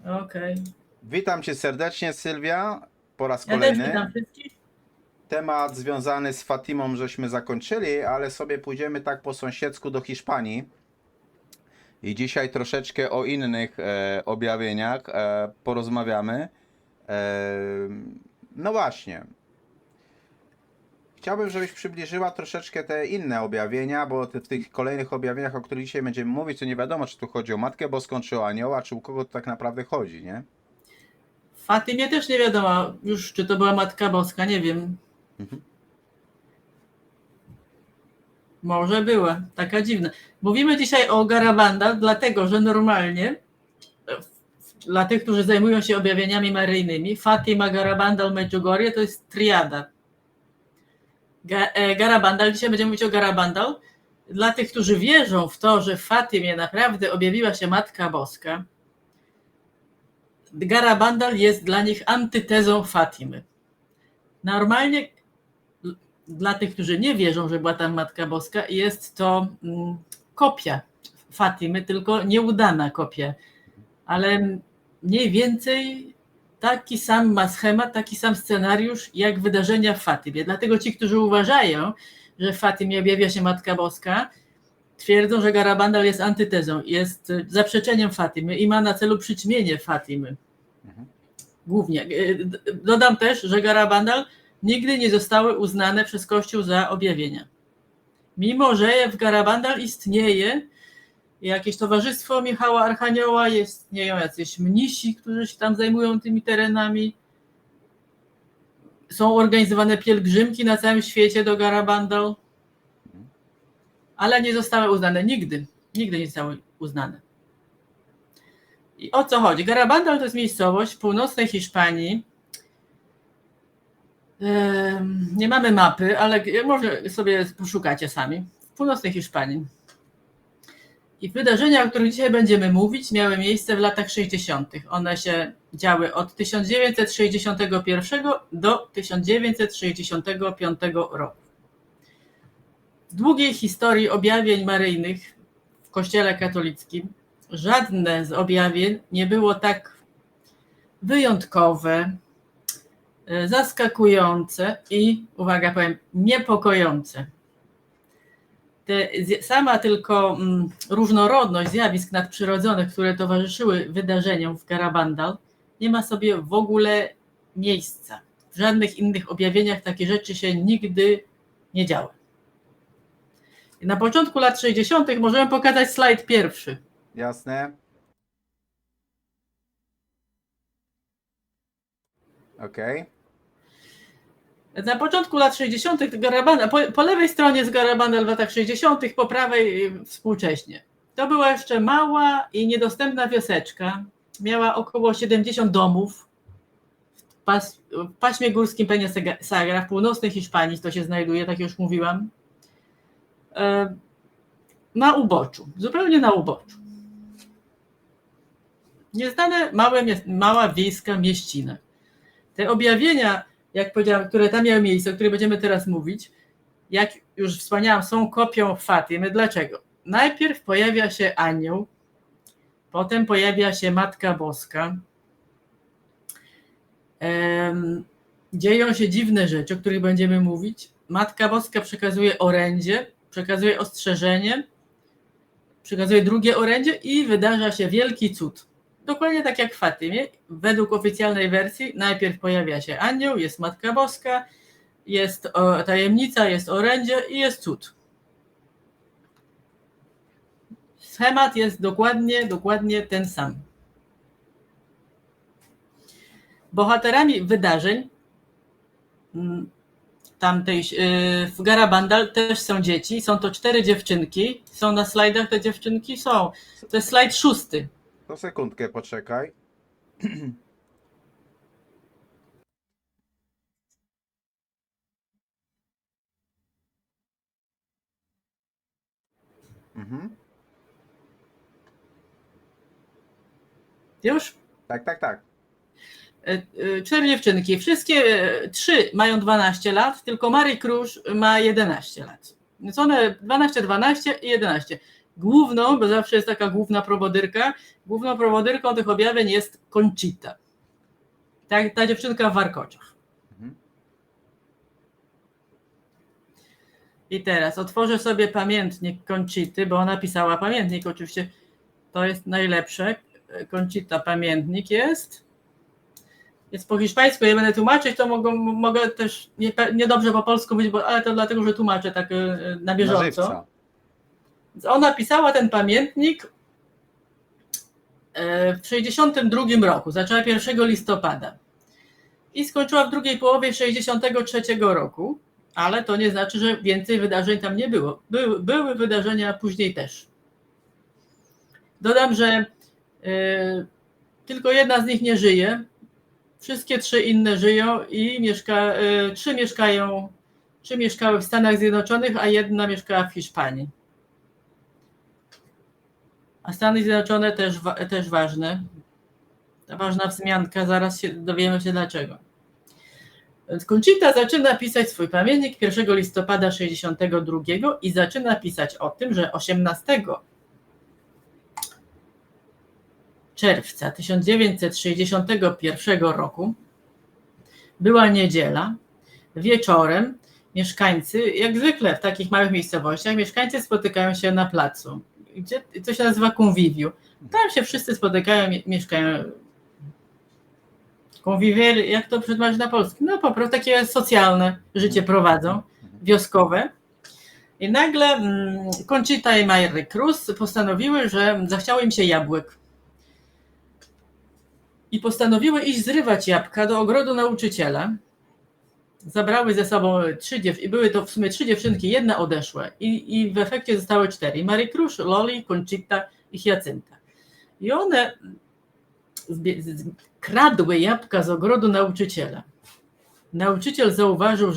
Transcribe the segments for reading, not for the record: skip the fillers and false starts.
Okej. Witam Cię serdecznie, Sylwia, po raz Ja też kolejny. witam wszystkich. Temat związany z Fatimą żeśmy zakończyli, ale sobie pójdziemy tak po sąsiedzku do Hiszpanii. I dzisiaj troszeczkę o innych objawieniach porozmawiamy. E, no właśnie, chciałbym, żebyś przybliżyła troszeczkę te inne objawienia, bo w tych kolejnych objawieniach, o których dzisiaj będziemy mówić, to nie wiadomo, czy tu chodzi o Matkę Boską, czy o anioła, czy u kogo to tak naprawdę chodzi, nie? Fatymie też nie wiadomo już, czy to była Matka Boska, nie wiem. Mhm. Może była, taka dziwna. Mówimy dzisiaj o Garabandal, dlatego że normalnie dla tych, którzy zajmują się objawieniami maryjnymi, Fatima, Garabandal, Medjugorje to jest triada. Garabandal, dzisiaj będziemy mówić o Garabandal. Dla tych, którzy wierzą w to, że w Fatimie naprawdę objawiła się Matka Boska, Garabandal jest dla nich antytezą Fatimy. Normalnie dla tych, którzy nie wierzą, że była tam Matka Boska, jest to kopia Fatimy, tylko nieudana kopia. Ale mniej więcej taki sam ma schemat, taki sam scenariusz jak wydarzenia w Fatymie. Dlatego ci, którzy uważają, że w Fatimie objawia się Matka Boska, twierdzą, że Garabandal jest antytezą, jest zaprzeczeniem Fatimy i ma na celu przyćmienie Fatimy. Głównie. Dodam też, że Garabandal nigdy nie zostały uznane przez Kościół za objawienia. Mimo że w Garabandal istnieje jakieś towarzystwo Michała Archanioła, istnieją jacyś mnisi, którzy się tam zajmują tymi terenami. Są organizowane pielgrzymki na całym świecie do Garabandal, ale nie zostały uznane nigdy. Nigdy nie zostały uznane. I o co chodzi? Garabandal to jest miejscowość w północnej Hiszpanii. Nie mamy mapy, ale może sobie poszukacie sami. W północnej Hiszpanii. I wydarzenia, o których dzisiaj będziemy mówić, miały miejsce w latach 60. One się działy od 1961 do 1965 roku. W długiej historii objawień maryjnych w Kościele katolickim żadne z objawień nie było tak wyjątkowe, zaskakujące i, uwaga, powiem, niepokojące. Sama tylko różnorodność zjawisk nadprzyrodzonych, które towarzyszyły wydarzeniom w Garabandal, nie ma sobie w ogóle miejsca. W żadnych innych objawieniach takie rzeczy się nigdy nie działy. Na początku lat 60. możemy pokazać slajd pierwszy. Jasne. Okej. Na początku lat 60. Garabandal, po lewej stronie jest Garabandal w latach 60., po prawej współcześnie. To była jeszcze mała i niedostępna wioseczka. Miała około 70 domów. W paśmie górskim Peña Sagra, w północnej Hiszpanii to się znajduje, tak już mówiłam. Na uboczu, zupełnie na uboczu. Nieznane mała wiejska mieścina. Te objawienia, jak powiedziałam, które tam miały miejsce, o których będziemy teraz mówić, jak już wspomniałam, są kopią Fatymy. Dlaczego? Najpierw pojawia się anioł, potem pojawia się Matka Boska. Dzieją się dziwne rzeczy, o których będziemy mówić. Matka Boska przekazuje orędzie, przekazuje ostrzeżenie, przekazuje drugie orędzie i wydarza się wielki cud. Dokładnie tak jak w Fatymie. Według oficjalnej wersji najpierw pojawia się anioł, jest Matka Boska, jest tajemnica, jest orędzie i jest cud. Schemat jest dokładnie ten sam. Bohaterami wydarzeń w Garabandal też są dzieci. Są to 4 dziewczynki. Są na slajdach te dziewczynki? Są. To jest slajd 6. To sekundkę poczekaj. Mhm. Już? Tak. 4 dziewczynki. Wszystkie 3 mają 12 lat, tylko Marii Krusz ma 11 lat. Więc one 12 i 11. Główną, bo zawsze jest taka główna prowodyrka, główną prowodyrką tych objawień jest Conchita. Ta dziewczynka w warkoczach. Mhm. I teraz otworzę sobie pamiętnik Conchity, bo ona pisała pamiętnik, oczywiście to jest najlepsze. Conchita pamiętnik jest po hiszpańsku, ja będę tłumaczyć, to mogę też niedobrze po polsku mówić, ale to dlatego, że tłumaczę tak na bieżąco. żywca. Ona pisała ten pamiętnik w 1962 roku, zaczęła 1 listopada i skończyła w drugiej połowie 1963 roku, ale to nie znaczy, że więcej wydarzeń tam nie było. Były wydarzenia później też. Dodam, że tylko jedna z nich nie żyje, wszystkie 3 inne żyją i 3 mieszkały w Stanach Zjednoczonych, a 1 mieszkała w Hiszpanii. A Stany Zjednoczone też ważne. Ta ważna wzmianka, zaraz dowiemy się dlaczego. Conchita zaczyna pisać swój pamiętnik 1 listopada 1962 i zaczyna pisać o tym, że 18 czerwca 1961 roku była niedziela, wieczorem mieszkańcy, jak zwykle w takich małych miejscowościach, mieszkańcy spotykają się na placu, co się nazywa conviviu. Tam się wszyscy spotykają, mieszkają. Convivier, jak to przetłumaczyć na polski? No po prostu takie socjalne życie prowadzą, wioskowe. I nagle Conchita i Mary Cruz postanowiły, że zachciało im się jabłek. I postanowiły iść zrywać jabłka do ogrodu nauczyciela. Zabrały ze sobą 3 dziewczynki, i były to w sumie 3 dziewczynki, 1 odeszła. I w efekcie zostały 4. Mary Cruz, Loli, Conchita i Hyacynta. I one kradły jabłka z ogrodu nauczyciela. Nauczyciel zauważył,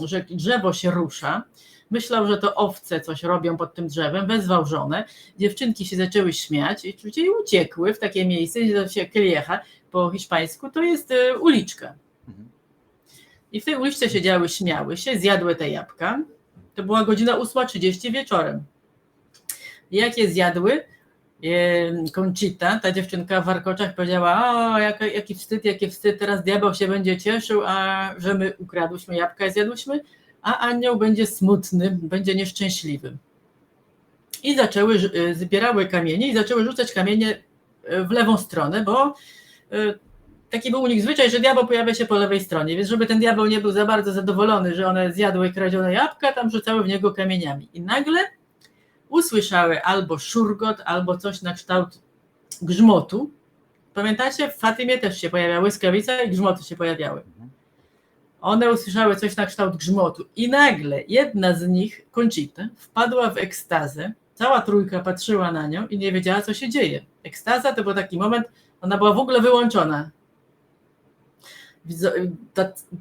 że drzewo się rusza. Myślał, że to owce coś robią pod tym drzewem, wezwał żonę. Dziewczynki się zaczęły śmiać i uciekły w takie miejsce, nazywa się Calleja po hiszpańsku, to jest uliczka. I w tej uliczce siedziały, śmiały się, zjadły te jabłka. To była godzina 8:30 wieczorem. I jak je zjadły, Conchita, ta dziewczynka w warkoczach, powiedziała: o, jaki wstyd, teraz diabeł się będzie cieszył, a że my ukradłyśmy jabłka i zjadłyśmy, a anioł będzie smutny, będzie nieszczęśliwy. I zbierały kamienie i zaczęły rzucać kamienie w lewą stronę, bo taki był u nich zwyczaj, że diabeł pojawia się po lewej stronie, więc żeby ten diabeł nie był za bardzo zadowolony, że one zjadły kradzione jabłka, tam rzucały w niego kamieniami. I nagle usłyszały albo szurgot, albo coś na kształt grzmotu. Pamiętacie? W Fatimie też się pojawiały błyskawica i grzmoty się pojawiały. One usłyszały coś na kształt grzmotu i nagle jedna z nich, Conchita, wpadła w ekstazę. Cała trójka patrzyła na nią i nie wiedziała, co się dzieje. Ekstaza to był taki moment, ona była w ogóle wyłączona.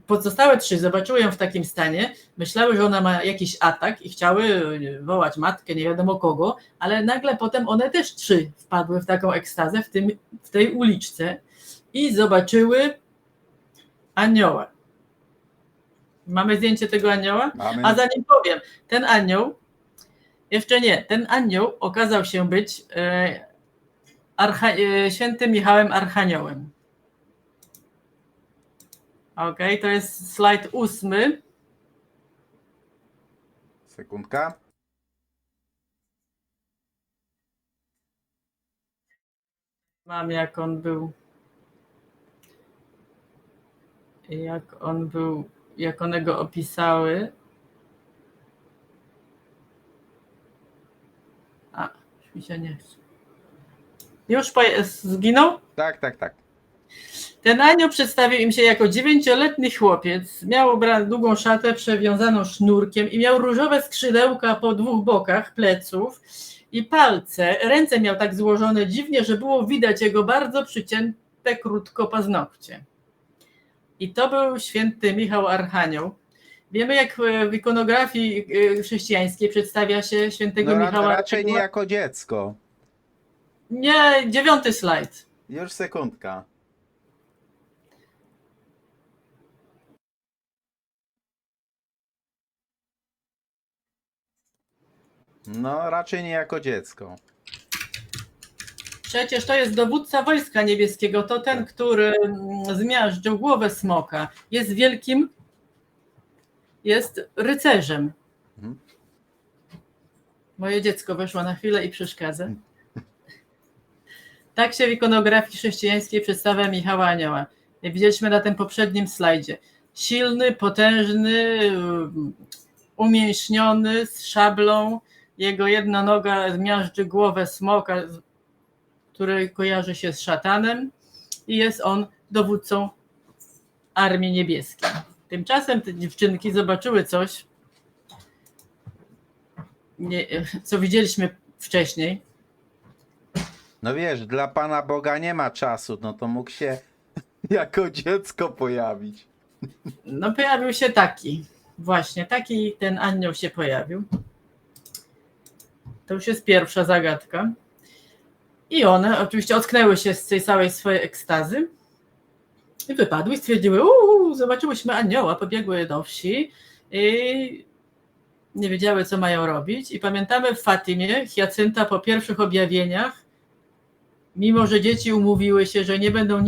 Pozostałe 3 zobaczyły ją w takim stanie, myślały, że ona ma jakiś atak i chciały wołać matkę, nie wiadomo kogo, ale nagle potem one też 3 wpadły w taką ekstazę w tej uliczce i zobaczyły anioła. Mamy zdjęcie tego anioła? Mamy. A zanim powiem, ten anioł, jeszcze nie, ten anioł okazał się być świętym Michałem Archaniołem. Ok, to jest slajd 8. Sekundka. Mam jak on był, jak one go opisały. A, już mi się nie chce. Już zginął? Tak. Ten anioł przedstawił im się jako 9-letni chłopiec. Miał długą szatę przewiązaną sznurkiem i miał różowe skrzydełka po 2 bokach pleców i palce. Ręce miał tak złożone dziwnie, że było widać jego bardzo przycięte krótko paznokcie. I to był święty Michał Archanioł. Wiemy, jak w ikonografii chrześcijańskiej przedstawia się świętego Michała. Raczej nie jako dziecko. Nie, 9 slajd. Już sekundka. No, raczej nie jako dziecko. Przecież to jest dowódca Wojska Niebieskiego, to ten, który zmiażdżył głowę smoka. Jest wielkim, jest rycerzem. Mhm. Moje dziecko weszło na chwilę i przeszkadza. Tak się w ikonografii chrześcijańskiej przedstawia Michała Anioła. Jak widzieliśmy na tym poprzednim slajdzie. Silny, potężny, umięśniony, z szablą. Jego jedna noga zmiażdży głowę smoka, który kojarzy się z szatanem, i jest on dowódcą Armii Niebieskiej. Tymczasem te dziewczynki zobaczyły coś, co widzieliśmy wcześniej. No wiesz, dla Pana Boga nie ma czasu, no to mógł się jako dziecko pojawić. No pojawił się taki, właśnie taki ten anioł się pojawił. To już jest pierwsza zagadka. I one oczywiście ocknęły się z tej całej swojej ekstazy i wypadły i stwierdziły, zobaczyłyśmy anioła, pobiegły do wsi i nie wiedziały, co mają robić. I pamiętamy w Fatimie, Hiacynta po pierwszych objawieniach, mimo że dzieci umówiły się, że nie będą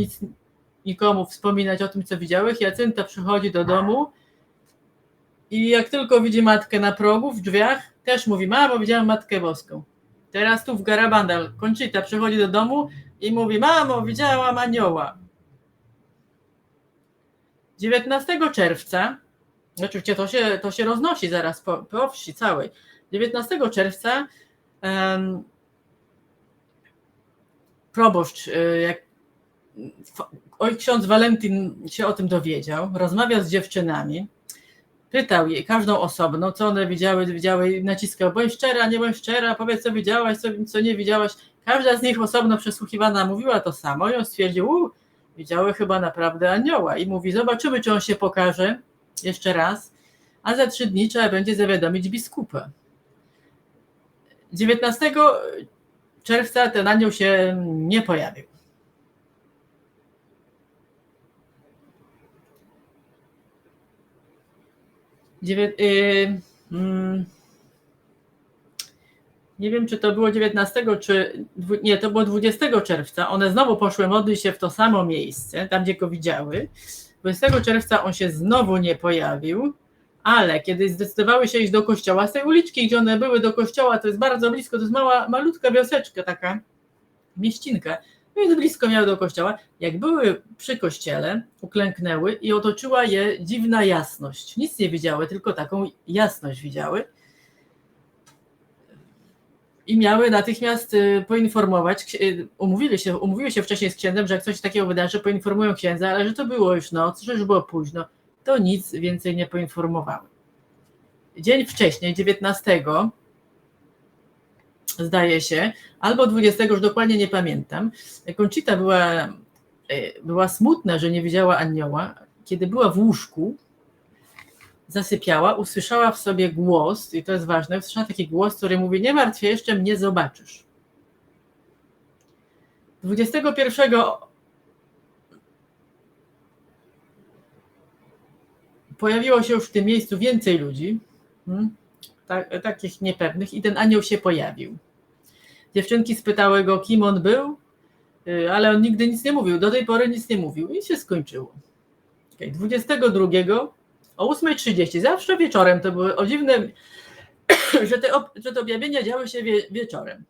nikomu wspominać o tym, co widziały, Hiacynta przychodzi do domu i jak tylko widzi matkę na progu, w drzwiach, też mówi, mamo, widziałam Matkę Boską. Teraz tu w Garabandal Conchita przychodzi do domu i mówi, mamo, widziałam anioła. 19 czerwca, oczywiście to się roznosi zaraz po wsi całej, 19 czerwca proboszcz, ksiądz Walentyn się o tym dowiedział, rozmawiał z dziewczynami, pytał je każdą osobno, co one widziały, naciskał, bądź szczera, nie bądź szczera, powiedz, co widziałaś, co nie widziałaś. Każda z nich osobno przesłuchiwana mówiła to samo i on stwierdził, widziały chyba naprawdę anioła, i mówi, zobaczymy, czy on się pokaże jeszcze raz, a za 3 dni trzeba będzie zawiadomić biskupa. 19 czerwca ten anioł się nie pojawił. Nie wiem, czy to było 19, czy nie, to było 20 czerwca. One znowu poszły modlić się w to samo miejsce, tam gdzie go widziały. 20 czerwca on się znowu nie pojawił, ale kiedy zdecydowały się iść do kościoła, z tej uliczki, gdzie one były, do kościoła, to jest bardzo blisko, to jest malutka wioseczka, taka mieścinka, więc blisko miały do kościoła. Jak były przy kościele, uklęknęły i otoczyła je dziwna jasność. Nic nie widziały, tylko taką jasność widziały. I miały natychmiast poinformować, umówiły się wcześniej z księdzem, że jak coś takiego wydarzy, poinformują księdza, ale że to było już noc, że już było późno, to nic więcej nie poinformowały. Dzień wcześniej, 19, zdaje się, albo 20, już dokładnie nie pamiętam, Conchita była smutna, że nie widziała anioła. Kiedy była w łóżku, zasypiała, usłyszała w sobie głos, i to jest ważne, usłyszała taki głos, który mówi, nie martw się, jeszcze mnie zobaczysz. 21 pojawiło się już w tym miejscu więcej ludzi, takich niepewnych, i ten anioł się pojawił. Dziewczynki spytały go, kim on był, ale on nigdy nic nie mówił, do tej pory nic nie mówił i się skończyło. 22 o 8:30, zawsze wieczorem, to były o dziwne, że te objawienia działy się wieczorem.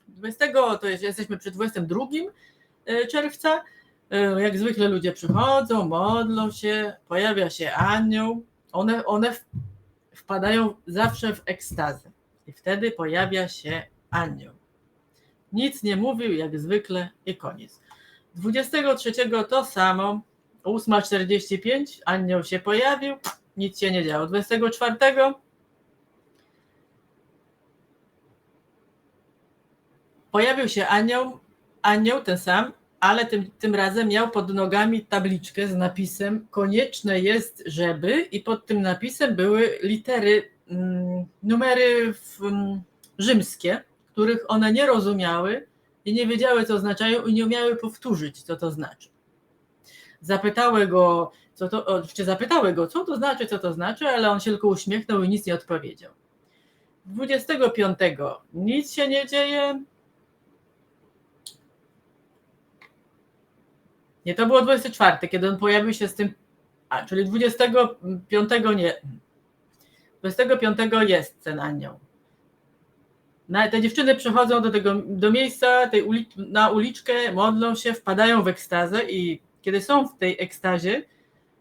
20, to jest, jesteśmy przy 22 czerwca, jak zwykle ludzie przychodzą, modlą się, pojawia się anioł, one wpadają zawsze w ekstazę i wtedy pojawia się anioł. Nic nie mówił, jak zwykle, i koniec. 23 to samo, 8:45 anioł się pojawił, nic się nie działo. 24 pojawił się anioł ten sam, ale tym razem miał pod nogami tabliczkę z napisem konieczne jest, żeby, i pod tym napisem były litery, numery rzymskie, których one nie rozumiały i nie wiedziały, co oznaczają, i nie umiały powtórzyć, co to znaczy. Zapytały go, co to znaczy, ale on się tylko uśmiechnął i nic nie odpowiedział. 25 nic się nie dzieje. Nie, to było 24, kiedy on pojawił się z tym, czyli 25 nie. 25 jest ten anioł. Te dziewczyny przychodzą do miejsca, na uliczkę, modlą się, wpadają w ekstazę i kiedy są w tej ekstazie,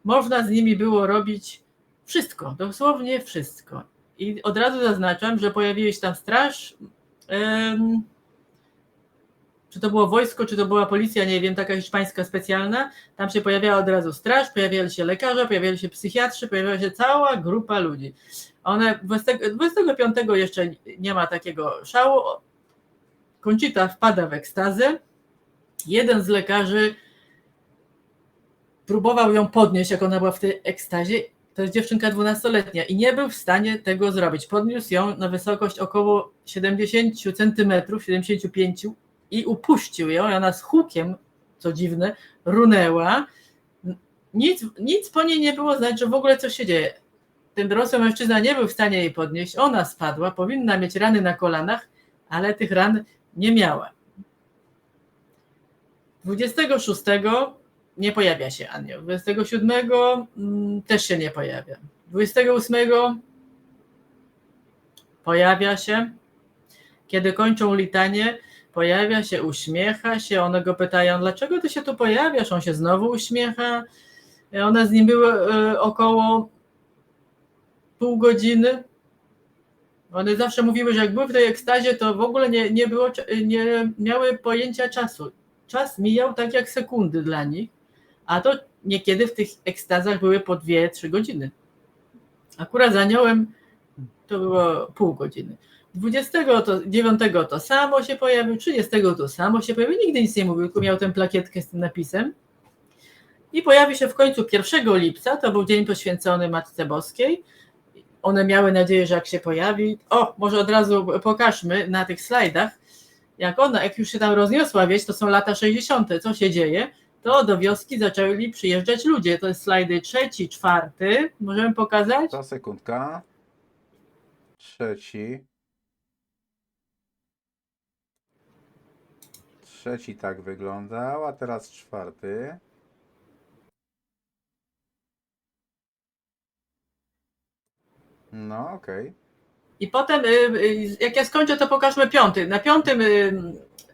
można z nimi było robić wszystko, dosłownie wszystko. I od razu zaznaczam, że pojawiła się tam straż, czy to było wojsko, czy to była policja, nie wiem, taka hiszpańska specjalna, tam się pojawiała od razu straż, pojawiali się lekarze, pojawiali się psychiatrzy, pojawiała się cała grupa ludzi. 25 jeszcze nie ma takiego szału, Conchita wpada w ekstazę, jeden z lekarzy próbował ją podnieść, jak ona była w tej ekstazie, to jest dziewczynka 12-letnia i nie był w stanie tego zrobić. Podniósł ją na wysokość około 70 cm, 75 i upuścił ją i ona z hukiem, co dziwne, runęła. Nic po niej nie było znać, że w ogóle coś się dzieje. Ten dorosły mężczyzna nie był w stanie jej podnieść, ona spadła, powinna mieć rany na kolanach, ale tych ran nie miała. 26 nie pojawia się anioł, 27 też się nie pojawia, 28 pojawia się, kiedy kończą litanię, pojawia się, uśmiecha się, one go pytają, dlaczego ty się tu pojawiasz, on się znowu uśmiecha, one z nim były około pół godziny. One zawsze mówiły, że jak były w tej ekstazie, to w ogóle nie miały pojęcia czasu. Czas mijał tak jak sekundy dla nich, a to niekiedy w tych ekstazach były po 2-3 godziny. Akurat z aniołem to było pół godziny. 29 to samo się pojawił, 30 to samo się pojawił, nigdy nic nie mówił, tylko miał tę plakietkę z tym napisem. I pojawi się w końcu 1 lipca, to był dzień poświęcony Matce Boskiej. One miały nadzieję, że jak się pojawi, może od razu pokażmy na tych slajdach, jak już się tam rozniosła wieś, to są lata 60., co się dzieje, to do wioski zaczęli przyjeżdżać ludzie. To jest slajdy 3., 4. Możemy pokazać? To sekundka. 3. 3 tak wyglądał, a teraz 4. No, okej. I potem, jak ja skończę, to pokażmy 5. Na 5.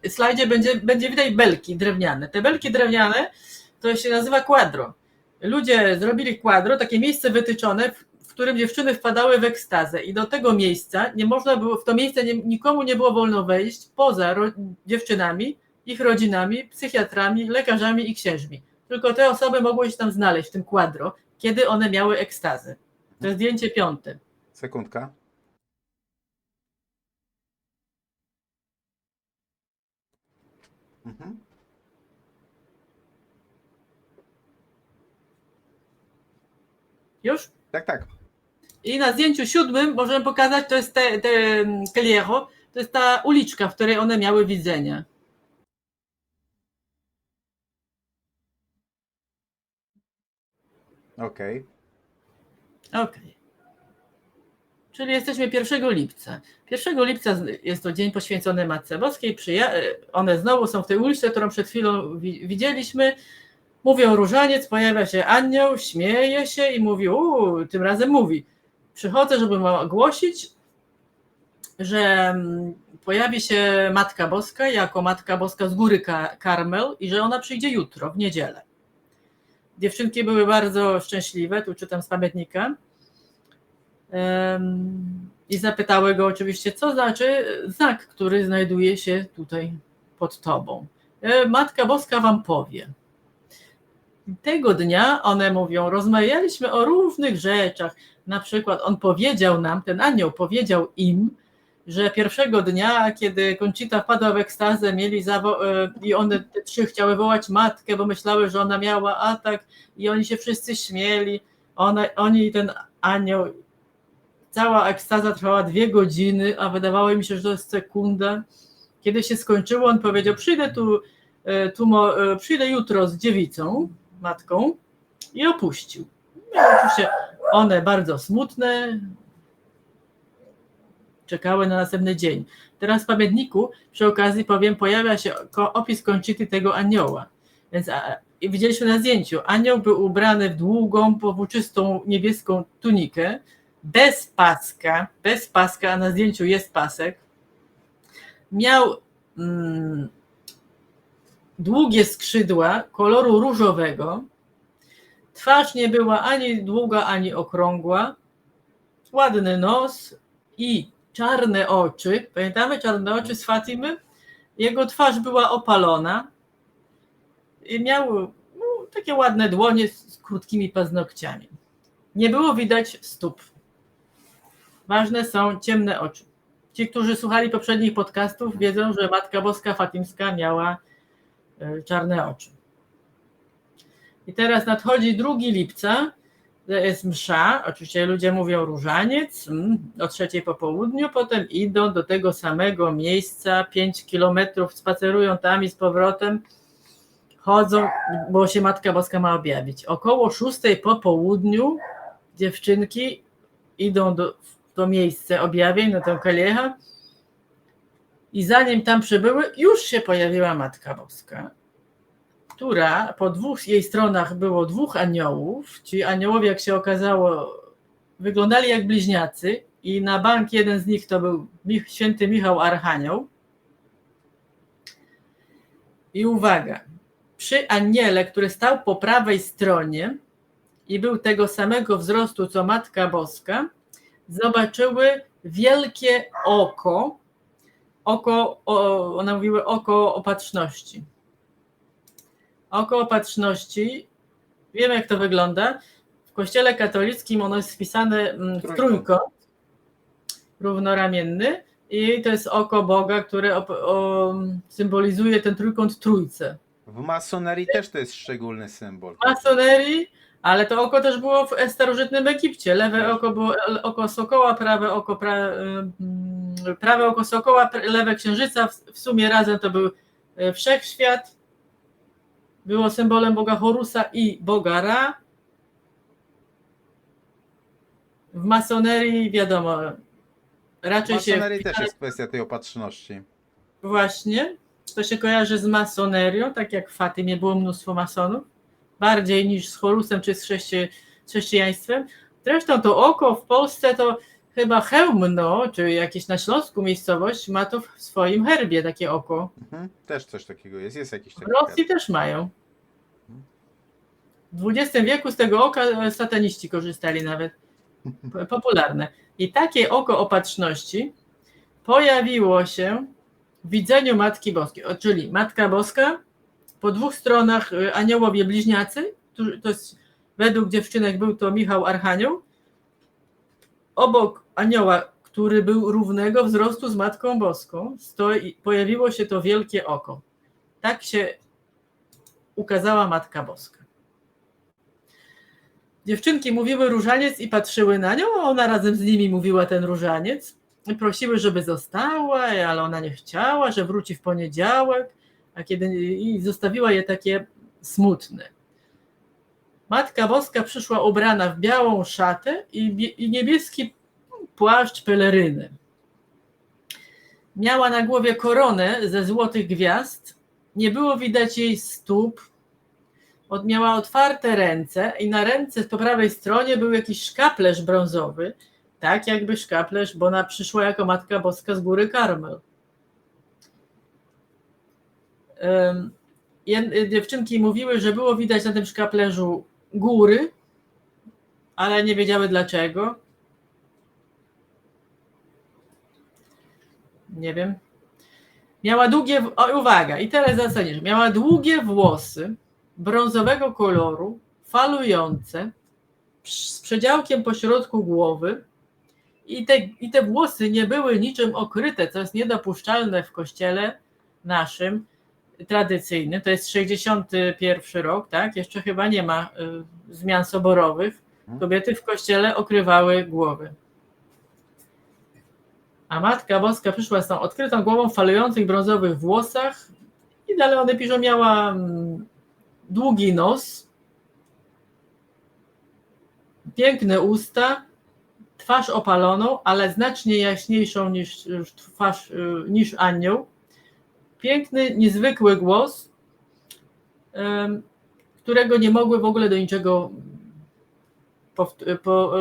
slajdzie będzie widać belki drewniane. Te belki drewniane to się nazywa quadro. Ludzie zrobili quadro, takie miejsce wytyczone, w którym dziewczyny wpadały w ekstazę i do tego miejsca nie można było, w to miejsce nikomu nie było wolno wejść poza dziewczynami, ich rodzinami, psychiatrami, lekarzami i księżmi. Tylko te osoby mogły się tam znaleźć w tym quadro, kiedy one miały ekstazę. To jest zdjęcie 5. Sekundka. Już? Tak. I na zdjęciu 7 możemy pokazać, to jest te Caliejo, to jest ta uliczka, w której one miały widzenie. Okej. Czyli jesteśmy 1 lipca. 1 lipca jest to dzień poświęcony Matce Boskiej. One znowu są w tej uliczce, którą przed chwilą widzieliśmy. Mówią różaniec, pojawia się anioł, śmieje się i mówi, tym razem mówi, przychodzę, żeby ogłosić, że pojawi się Matka Boska jako Matka Boska z góry Karmel i że ona przyjdzie jutro, w niedzielę. Dziewczynki były bardzo szczęśliwe, tu czytam z pamiętnika, i zapytały go oczywiście, co znaczy znak, który znajduje się tutaj pod tobą. Matka Boska wam powie. Tego dnia one mówią, rozmawialiśmy o różnych rzeczach, na przykład on powiedział nam, ten anioł powiedział im, że 1 dnia, kiedy Conchita wpadła w ekstazę, i one te 3 chciały wołać matkę, bo myślały, że ona miała atak i oni się wszyscy śmieli, oni i ten anioł, cała ekstaza trwała 2 godziny, a wydawało mi się, że to jest sekunda. Kiedy się skończyło, on powiedział, przyjdę jutro z dziewicą, matką, i opuścił. Miały oczywiście one bardzo smutne, czekały na następny dzień. Teraz w pamiętniku przy okazji powiem, pojawia się opis kończyty tego anioła. Więc widzieliśmy na zdjęciu, anioł był ubrany w długą, powłóczystą niebieską tunikę, bez paska, a na zdjęciu jest pasek. Miał długie skrzydła koloru różowego. Twarz nie była ani długa, ani okrągła. Ładny nos i czarne oczy. Pamiętamy czarne oczy z Fatimy? Jego twarz była opalona. I miał takie ładne dłonie z krótkimi paznokciami. Nie było widać stóp. Ważne są ciemne oczy. Ci, którzy słuchali poprzednich podcastów, wiedzą, że Matka Boska Fatimska miała czarne oczy. I teraz nadchodzi 2 lipca, jest msza, oczywiście ludzie mówią różaniec, o 3 po południu, potem idą do tego samego miejsca, 5 kilometrów, spacerują tam i z powrotem, chodzą, bo się Matka Boska ma objawić. Około 6 po południu dziewczynki idą do to miejsce objawień, na tę kaliechę i zanim tam przybyły, już się pojawiła Matka Boska, która po 2 jej stronach było 2 aniołów. Ci aniołowie, jak się okazało, wyglądali jak bliźniacy i na bank jeden z nich to był święty Michał Archanioł. I uwaga, przy aniele, który stał po prawej stronie i był tego samego wzrostu co Matka Boska, zobaczyły wielkie oko, one mówiły oko opatrzności. Oko opatrzności, wiemy jak to wygląda, w kościele katolickim ono jest wpisane w trójkąt równoramienny i to jest oko Boga, które symbolizuje ten trójkąt Trójcę. W masonerii też to jest szczególny symbol. W masonerii, ale to oko też było w starożytnym Egipcie. Lewe oko było oko sokoła, prawe oko sokoła, lewe księżyca. W sumie razem to był wszechświat. Było symbolem Boga Horusa i Boga Ra. W masonerii wiadomo, raczej w masonerii też jest kwestia tej opatrzności. Właśnie, to się kojarzy z masonerią, tak jak w Fatymie było mnóstwo masonów, bardziej niż z Horusem czy z chrześcijaństwem. Zresztą to oko w Polsce to chyba Chełmno, czy jakieś na Śląsku miejscowość, ma to w swoim herbie takie oko. Też coś takiego jest jakiś taki w Rosji też mają. W XX wieku z tego oka sataniści korzystali nawet. Popularne. I takie oko opatrzności pojawiło się w widzeniu Matki Boskiej. Czyli Matka Boska, po 2 stronach aniołowie bliźniacy, to jest, według dziewczynek był to Michał Archanioł, obok anioła, który był równego wzrostu z Matką Boską, pojawiło się to wielkie oko. Tak się ukazała Matka Boska. Dziewczynki mówiły różaniec i patrzyły na nią, a ona razem z nimi mówiła ten różaniec. Prosiły, żeby została, ale ona nie chciała, że wróci w poniedziałek, i zostawiła je takie smutne. Matka Boska przyszła ubrana w białą szatę i niebieski płaszcz peleryny. Miała na głowie koronę ze złotych gwiazd, nie było widać jej stóp, miała otwarte ręce i na ręce po prawej stronie był jakiś szkaplerz brązowy, tak jakby szkaplerz, bo ona przyszła jako Matka Boska z góry Karmel. Dziewczynki mówiły, że było widać na tym szkaplerzu góry, ale nie wiedziały dlaczego. Nie wiem. Miała długie, uwaga, i teraz zasadniczo, miała długie włosy brązowego koloru, falujące, z przedziałkiem pośrodku głowy i te włosy nie były niczym okryte, co jest niedopuszczalne w kościele naszym tradycyjnym. To jest 61 rok, tak? Jeszcze chyba nie ma zmian soborowych. Kobiety w kościele okrywały głowy. A Matka Boska przyszła z tą odkrytą głową w falujących brązowych włosach i dalej one piszą, miała długi nos, piękne usta, twarz opaloną, ale znacznie jaśniejszą niż anioł. Piękny, niezwykły głos, którego nie mogły w ogóle do niczego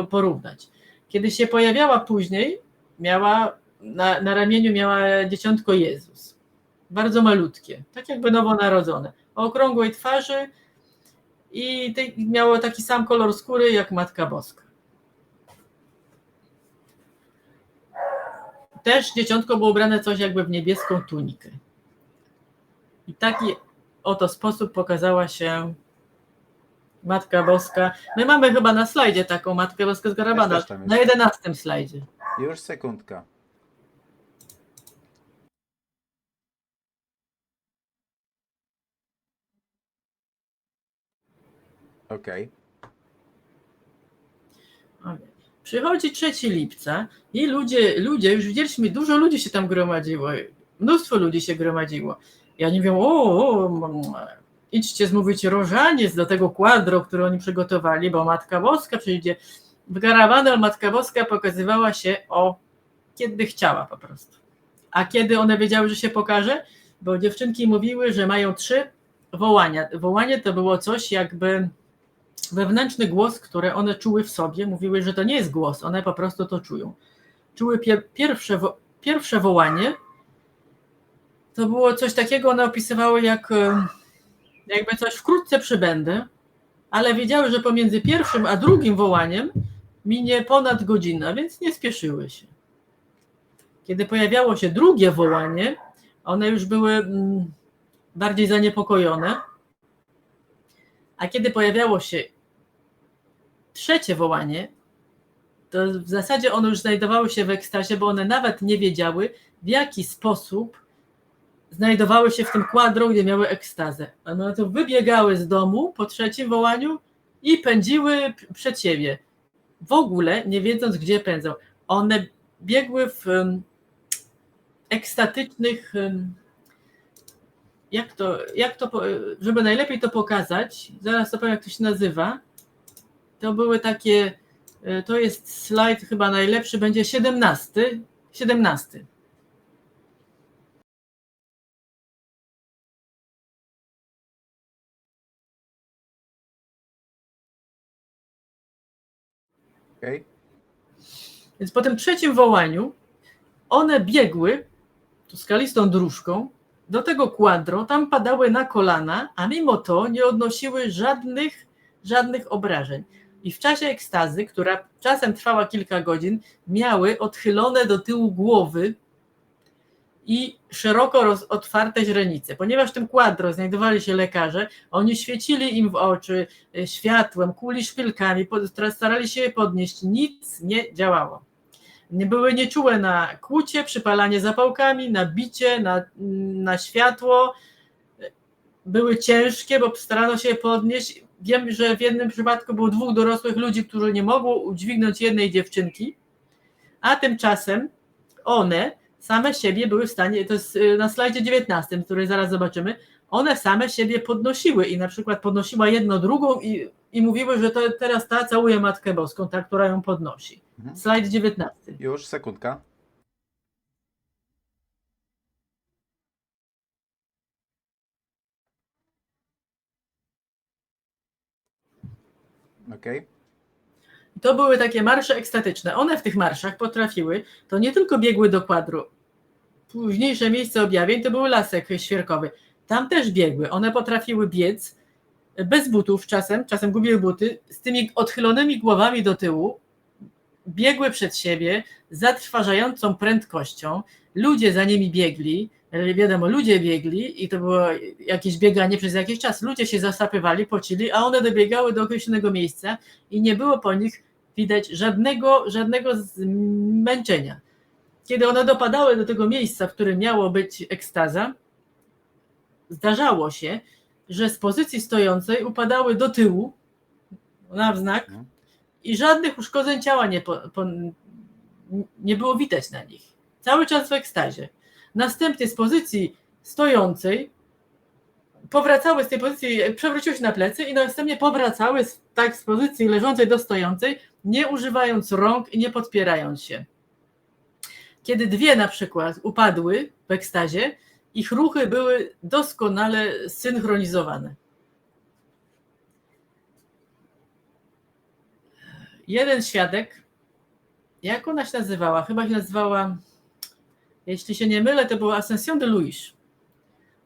porównać. Kiedy się pojawiała później, na ramieniu miała dzieciątko Jezus. Bardzo malutkie, tak jakby nowonarodzone, o okrągłej twarzy i miało taki sam kolor skóry jak Matka Boska. Też dzieciątko było ubrane coś jakby w niebieską tunikę. I taki oto sposób pokazała się Matka Boska. My mamy chyba na slajdzie taką Matkę Boską z Garabana, na 11 slajdzie. Już sekundka. Okej. Przychodzi 3 lipca i ludzie, już widzieliśmy, dużo ludzi się tam gromadziło, mnóstwo ludzi się gromadziło. I oni mówią, idźcie zmówić różaniec do tego quadro, który oni przygotowali, bo Matka Boska przyjdzie. W Garabandal Matka Boska pokazywała się kiedy chciała po prostu. A kiedy one wiedziały, że się pokaże? Bo dziewczynki mówiły, że mają 3 wołania. Wołanie to było coś jakby wewnętrzny głos, który one czuły w sobie. Mówiły, że to nie jest głos, one po prostu to czują. Czuły pierwsze wołanie. To było coś takiego, one opisywały jakby coś wkrótce przybędę, ale wiedziały, że pomiędzy pierwszym a drugim wołaniem minie ponad godzina, więc nie spieszyły się. Kiedy pojawiało się drugie wołanie, one już były bardziej zaniepokojone, a kiedy pojawiało się 3 wołanie, to w zasadzie one już znajdowały się w ekstazie, bo one nawet nie wiedziały, w jaki sposób znajdowały się w tym quadro, gdzie miały ekstazę. One to wybiegały z domu po 3 wołaniu i pędziły przed siebie. W ogóle nie wiedząc, gdzie pędzą. One biegły w ekstatycznych, żeby najlepiej to pokazać, zaraz to powiem, jak to się nazywa. To były takie, to jest slajd chyba najlepszy, będzie 17. Okay. Więc po tym 3 wołaniu one biegły skalistą dróżką do tego quadro, tam padały na kolana, a mimo to nie odnosiły żadnych obrażeń. I w czasie ekstazy, która czasem trwała kilka godzin, miały odchylone do tyłu głowy i szeroko otwarte źrenice. Ponieważ w tym quadro znajdowali się lekarze, oni świecili im w oczy światłem, kuli szpilkami, starali się je podnieść. Nic nie działało. Były nieczułe na kłucie, przypalanie zapałkami, na bicie, na światło. Były ciężkie, bo starano się je podnieść. Wiem, że w jednym przypadku było 2 dorosłych ludzi, którzy nie mogło udźwignąć jednej dziewczynki, a tymczasem one same siebie były w stanie, to jest na slajdzie 19, który zaraz zobaczymy, one same siebie podnosiły i na przykład podnosiła jedno drugą i mówiły, że to teraz ta całuje Matkę Boską, ta, która ją podnosi. Slajd 19. Już, sekundka. Okej. To były takie marsze ekstatyczne. One w tych marszach potrafiły, to nie tylko biegły do quadru. Późniejsze miejsce objawień to był Lasek Świerkowy. Tam też biegły. One potrafiły biec bez butów czasem gubiły buty, z tymi odchylonymi głowami do tyłu, biegły przed siebie zatrważającą prędkością. Ludzie za nimi biegli, wiadomo, ludzie biegli i to było jakieś bieganie przez jakiś czas. Ludzie się zasapywali, pocili, a one dobiegały do określonego miejsca i nie było po nich widać żadnego zmęczenia. Kiedy one dopadały do tego miejsca, w którym miało być ekstaza, zdarzało się, że z pozycji stojącej upadały do tyłu na wznak i żadnych uszkodzeń ciała nie było widać na nich. Cały czas w ekstazie. Następnie z pozycji stojącej powracały z tej pozycji, przewróciły się na plecy i następnie powracały z pozycji leżącej do stojącej, nie używając rąk i nie podpierając się. Kiedy dwie na przykład upadły w ekstazie, ich ruchy były doskonale synchronizowane. Jeden świadek, jak ona się nazywała? Chyba się nazywała, jeśli się nie mylę, to była Ascension de Luis.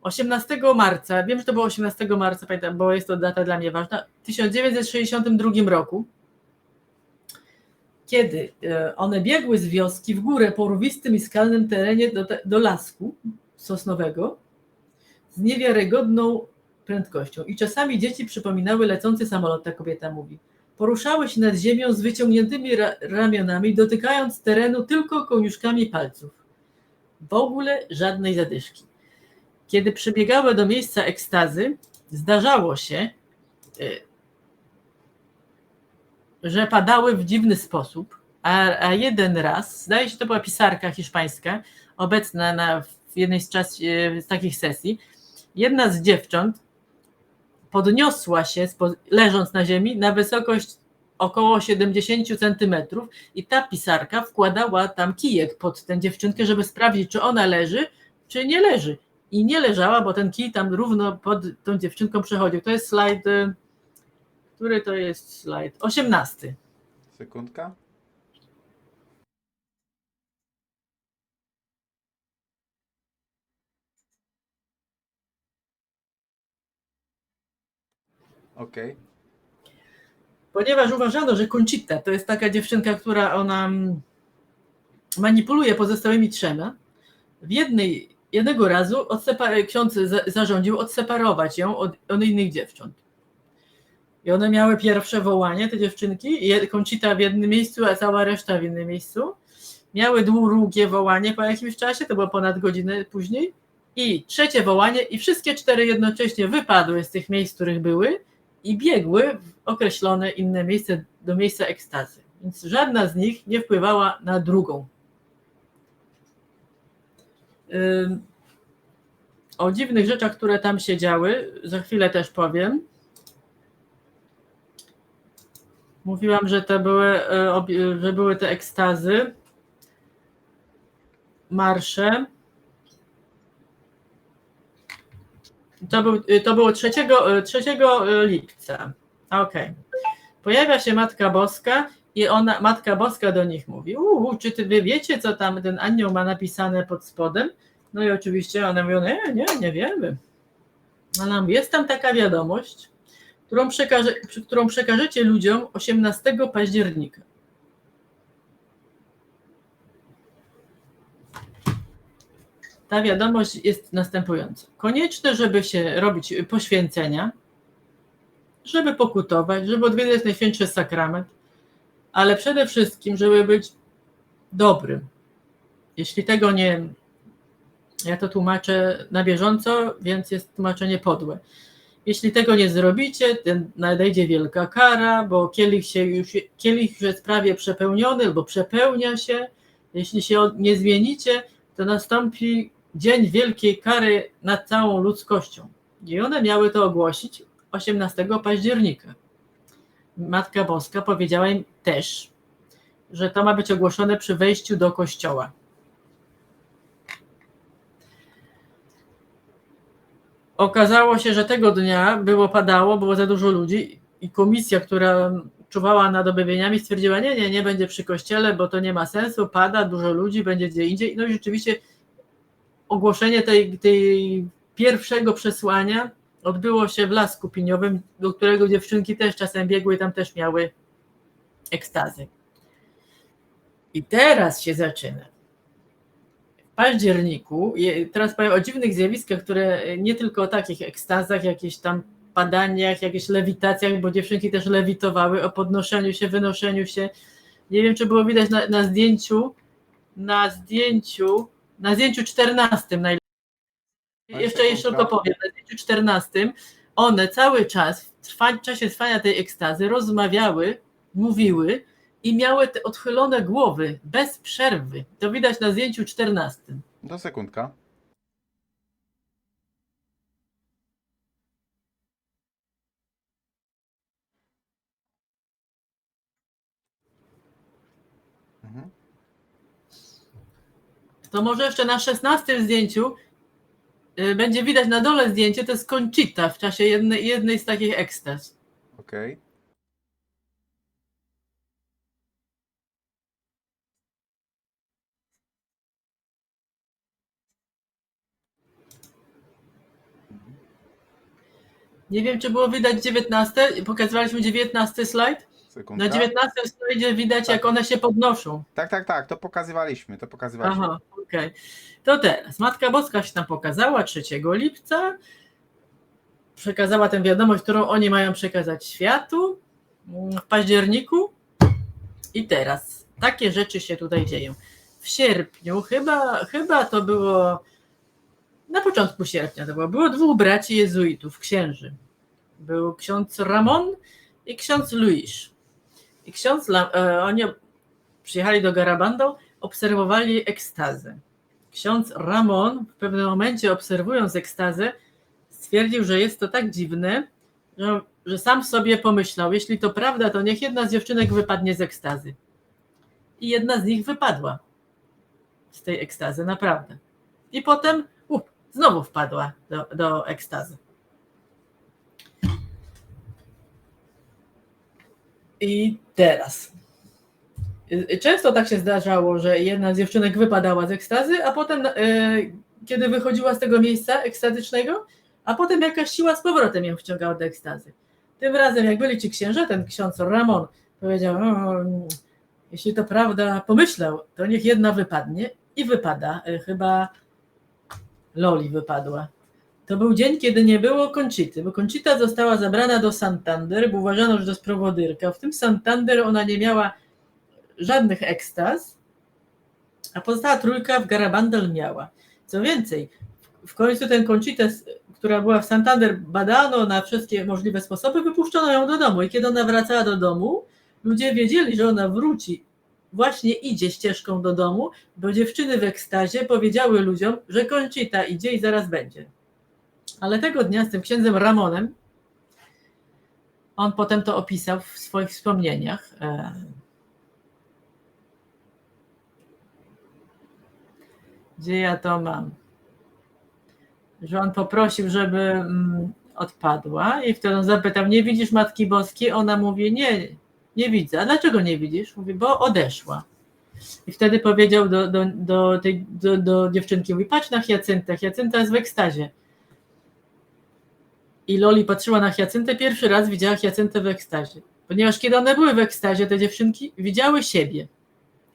18 marca, wiem, że to było 18 marca, pamiętam, bo jest to data dla mnie ważna, w 1962 roku, kiedy one biegły z wioski w górę po urwistym i skalnym terenie do lasku sosnowego z niewiarygodną prędkością. I czasami dzieci przypominały lecący samolot, ta kobieta mówi. Poruszały się nad ziemią z wyciągniętymi ramionami, dotykając terenu tylko koniuszkami palców. W ogóle żadnej zadyszki. Kiedy przybiegały do miejsca ekstazy, zdarzało się, że padały w dziwny sposób, a jeden raz, zdaje się, to była pisarka hiszpańska, obecna w jednej z takich sesji, jedna z dziewcząt podniosła się, leżąc na ziemi, na wysokość około 70 centymetrów i ta pisarka wkładała tam kijek pod tę dziewczynkę, żeby sprawdzić, czy ona leży, czy nie leży. I nie leżała, bo ten kij tam równo pod tą dziewczynką przechodził. To jest slajd, który to jest slajd? 18. Sekundka. Okej. Ponieważ uważano, że Conchita to jest taka dziewczynka, która ona manipuluje pozostałymi trzema, jednego razu ksiądz zarządził odseparować ją od innych dziewcząt. I one miały pierwsze wołanie, te dziewczynki, Conchita w jednym miejscu, a cała reszta w innym miejscu. Miały drugie wołanie po jakimś czasie, to było ponad godzinę później, i trzecie wołanie i wszystkie cztery jednocześnie wypadły z tych miejsc, w których były i biegły w określone inne miejsce, do miejsca ekstazy. Więc żadna z nich nie wpływała na drugą. O dziwnych rzeczach, które tam się działy, za chwilę też powiem. Mówiłam, że były te ekstazy, marsze. To było 3 lipca. Okej. Pojawia się Matka Boska i Matka Boska do nich mówi: czy wy wiecie, co tam ten anioł ma napisane pod spodem? No i oczywiście one mówią: nie wiemy. Ale jest tam taka wiadomość, którą przekażecie ludziom 18 października. Ta wiadomość jest następująca. Konieczne, żeby się robić poświęcenia, żeby pokutować, żeby odwiedzać Najświętszy Sakrament, ale przede wszystkim, żeby być dobrym. Jeśli tego nie... Ja to tłumaczę na bieżąco, więc jest tłumaczenie podłe. Jeśli tego nie zrobicie, to nadejdzie wielka kara, bo kielich jest prawie przepełniony albo przepełnia się. Jeśli się nie zmienicie, to nastąpi dzień wielkiej kary nad całą ludzkością. I one miały to ogłosić 18 października. Matka Boska powiedziała im też, że to ma być ogłoszone przy wejściu do kościoła. Okazało się, że tego dnia było za dużo ludzi i komisja, która czuwała nad objawieniami, stwierdziła: nie będzie przy kościele, bo to nie ma sensu, pada, dużo ludzi, będzie gdzie indziej. No i rzeczywiście ogłoszenie tej pierwszego przesłania odbyło się w Lasku Piniowym, do którego dziewczynki też czasem biegły, tam też miały ekstazy. I teraz się zaczyna. W październiku, teraz powiem o dziwnych zjawiskach, które nie tylko o takich ekstazach, jakichś tam padaniach, jakichś lewitacjach, bo dziewczynki też lewitowały, o podnoszeniu się, wynoszeniu się. Nie wiem, czy było widać na zdjęciu 14. Jeszcze tylko powiem, na zdjęciu 14 one cały czas, w czasie trwania tej ekstazy rozmawiały, mówiły i miały te odchylone głowy bez przerwy. To widać na zdjęciu 14. Do sekundka. To może jeszcze na 16 zdjęciu będzie widać na dole zdjęcie, to jest Conchita w czasie jednej z takich ekstaz. Okej. Nie wiem, czy było widać 19. Pokazywaliśmy 19 slajd. Sekundka. Na 19 slajdzie widać, jak one się podnoszą. Tak, to pokazywaliśmy. Aha, okej. To teraz Matka Boska się tam pokazała 3 lipca. Przekazała tę wiadomość, którą oni mają przekazać światu w październiku. I teraz takie rzeczy się tutaj dzieją. W sierpniu, chyba to było na początku sierpnia, było 2 braci jezuitów, księży. Był ksiądz Ramon i ksiądz Luis. I oni przyjechali do Garabando, obserwowali ekstazę. Ksiądz Ramon w pewnym momencie, obserwując ekstazę, stwierdził, że jest to tak dziwne, że sam sobie pomyślał, jeśli to prawda, to niech jedna z dziewczynek wypadnie z ekstazy. I jedna z nich wypadła z tej ekstazy, naprawdę. I potem znowu wpadła do ekstazy. I teraz. Często tak się zdarzało, że jedna z dziewczynek wypadała z ekstazy, a potem, kiedy wychodziła z tego miejsca ekstatycznego, a potem jakaś siła z powrotem ją wciągała do ekstazy. Tym razem, jak byli ci księża, ten ksiądz Ramon powiedział, jeśli to prawda, pomyślał, to niech jedna wypadnie i wypada. Chyba Loli wypadła. To był dzień, kiedy nie było Conchity, bo Conchita została zabrana do Santander, bo uważano, że to jest prowodyrka. W tym Santander ona nie miała żadnych ekstaz, a pozostała 3 w Garabandal miała. Co więcej, w końcu ten Conchita, która była w Santander, badano na wszystkie możliwe sposoby, wypuszczono ją do domu i kiedy ona wracała do domu, ludzie wiedzieli, że ona wróci, właśnie idzie ścieżką do domu, bo dziewczyny w ekstazie powiedziały ludziom, że Conchita idzie i zaraz będzie. Ale tego dnia z tym księdzem Ramonem, on potem to opisał w swoich wspomnieniach, gdzie ja to mam, że on poprosił, żeby odpadła i wtedy on zapytał, nie widzisz Matki Boskiej? Ona mówi, nie widzę. A dlaczego nie widzisz? Mówi, bo odeszła. I wtedy powiedział do dziewczynki, mówi, patrz na Hyacyntę, Hyacinta jest w ekstazie. I Loli patrzyła na Hyacyntę, pierwszy raz widziała Hyacyntę w ekstazie. Ponieważ kiedy one były w ekstazie, te dziewczynki widziały siebie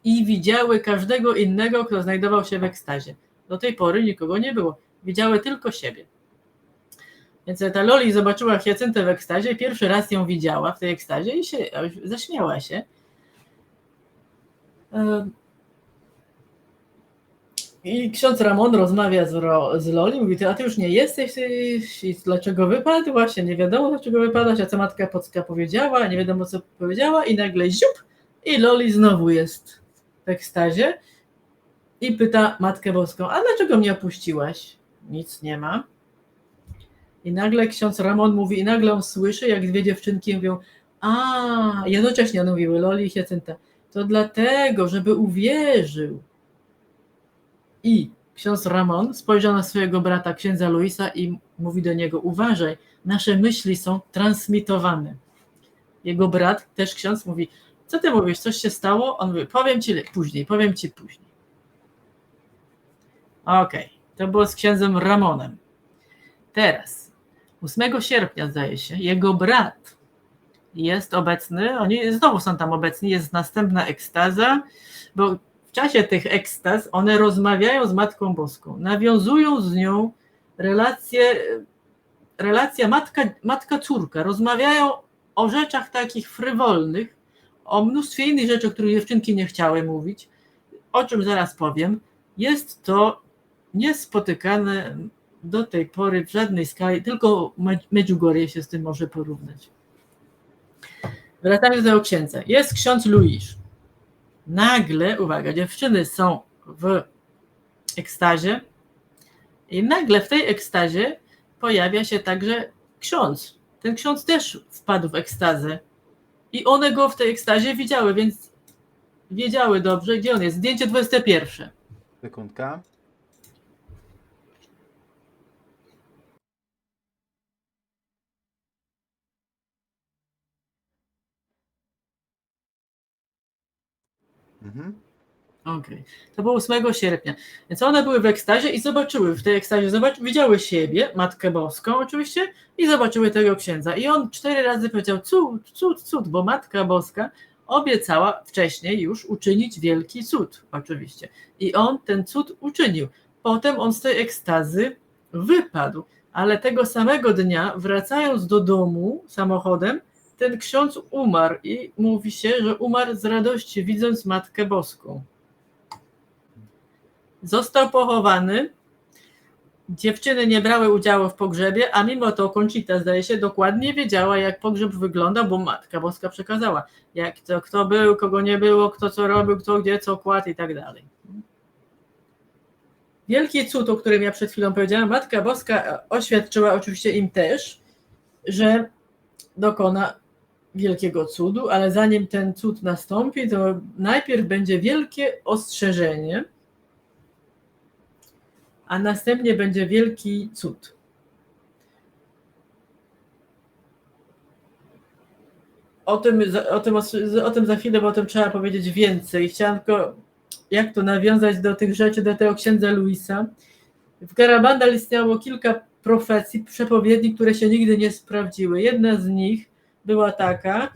i widziały każdego innego, kto znajdował się w ekstazie. Do tej pory nikogo nie było. Widziały tylko siebie. Więc ta Loli zobaczyła Hyacyntę w ekstazie, pierwszy raz ją widziała w tej ekstazie i się zaśmiała się. I ksiądz Ramon rozmawia z Loli, mówi, a ty już nie jesteś, dlaczego wypadłaś, nie wiadomo dlaczego wypadłaś, a co Matka Boska powiedziała, nie wiadomo co powiedziała i nagle ziup i Loli znowu jest w ekstazie i pyta Matkę Boską, a dlaczego mnie opuściłaś? Nic nie ma. I nagle ksiądz Ramon mówi, i nagle on słyszy, jak 2 dziewczynki mówią, jednocześnie one mówiły, Loli i Hyacynta, to dlatego, żeby uwierzył. I ksiądz Ramon spojrzał na swojego brata, księdza Luisa i mówi do niego, uważaj, nasze myśli są transmitowane. Jego brat, też ksiądz, mówi, co ty mówisz, coś się stało? On mówi, powiem ci później. Okej, to było z księdzem Ramonem. Teraz, 8 sierpnia zdaje się, jego brat jest obecny, oni znowu są tam obecni, jest następna ekstaza, bo w czasie tych ekstaz one rozmawiają z Matką Boską, nawiązują z nią relacja matka-córka, rozmawiają o rzeczach takich frywolnych, o mnóstwie innych rzeczy, o których dziewczynki nie chciały mówić, o czym zaraz powiem. Jest to niespotykane do tej pory w żadnej skali, tylko Medjugorje się z tym może porównać. Wracając do tego księdza. Jest ksiądz Luis. Nagle, uwaga, dziewczyny są w ekstazie i nagle w tej ekstazie pojawia się także ksiądz. Ten ksiądz też wpadł w ekstazę i one go w tej ekstazie widziały, więc wiedziały dobrze, gdzie on jest. Zdjęcie 21. Sekundka. Mhm. Okej. To było 8 sierpnia. Więc one były w ekstazie i zobaczyły, w tej ekstazie widziały siebie, Matkę Boską oczywiście, i zobaczyły tego księdza. I on 4 razy powiedział cud, cud, cud, bo Matka Boska obiecała wcześniej już uczynić wielki cud, oczywiście. I on ten cud uczynił. Potem on z tej ekstazy wypadł, ale tego samego dnia, wracając do domu samochodem, ten ksiądz umarł i mówi się, że umarł z radości, widząc Matkę Boską. Został pochowany. Dziewczyny nie brały udziału w pogrzebie, a mimo to Conchita, zdaje się, dokładnie wiedziała, jak pogrzeb wyglądał, bo Matka Boska przekazała, jak to, kto był, kogo nie było, kto co robił, kto gdzie co kładł i tak dalej. Wielki cud, o którym ja przed chwilą powiedziałam, Matka Boska oświadczyła oczywiście im też, że dokona wielkiego cudu, ale zanim ten cud nastąpi, to najpierw będzie wielkie ostrzeżenie, a następnie będzie wielki cud. O tym za chwilę, bo o tym trzeba powiedzieć więcej. Chciałam tylko, jak to nawiązać do tych rzeczy, do tego księdza Luisa. W Garabandal istniało kilka profecji, przepowiedni, które się nigdy nie sprawdziły. Jedna z nich była taka,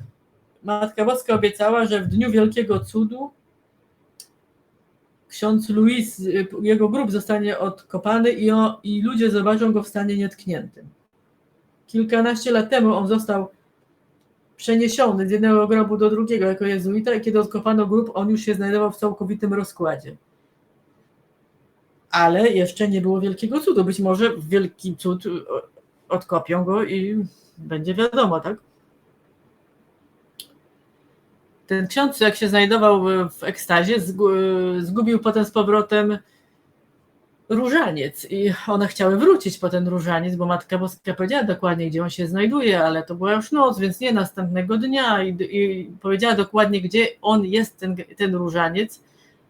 Matka Boska obiecała, że w dniu wielkiego cudu ksiądz Luis, jego grób zostanie odkopany i ludzie zobaczą go w stanie nietkniętym. Kilkanaście lat temu on został przeniesiony z jednego grobu do drugiego jako jezuita i kiedy odkopano grób, on już się znajdował w całkowitym rozkładzie. Ale jeszcze nie było wielkiego cudu. Być może wielki cud odkopią go i będzie wiadomo, tak? Ten ksiądz, jak się znajdował w ekstazie, zgubił potem z powrotem różaniec i one chciały wrócić po ten różaniec, bo Matka Boska powiedziała dokładnie, gdzie on się znajduje, ale to była już noc, więc nie następnego dnia i powiedziała dokładnie, gdzie on jest, ten różaniec,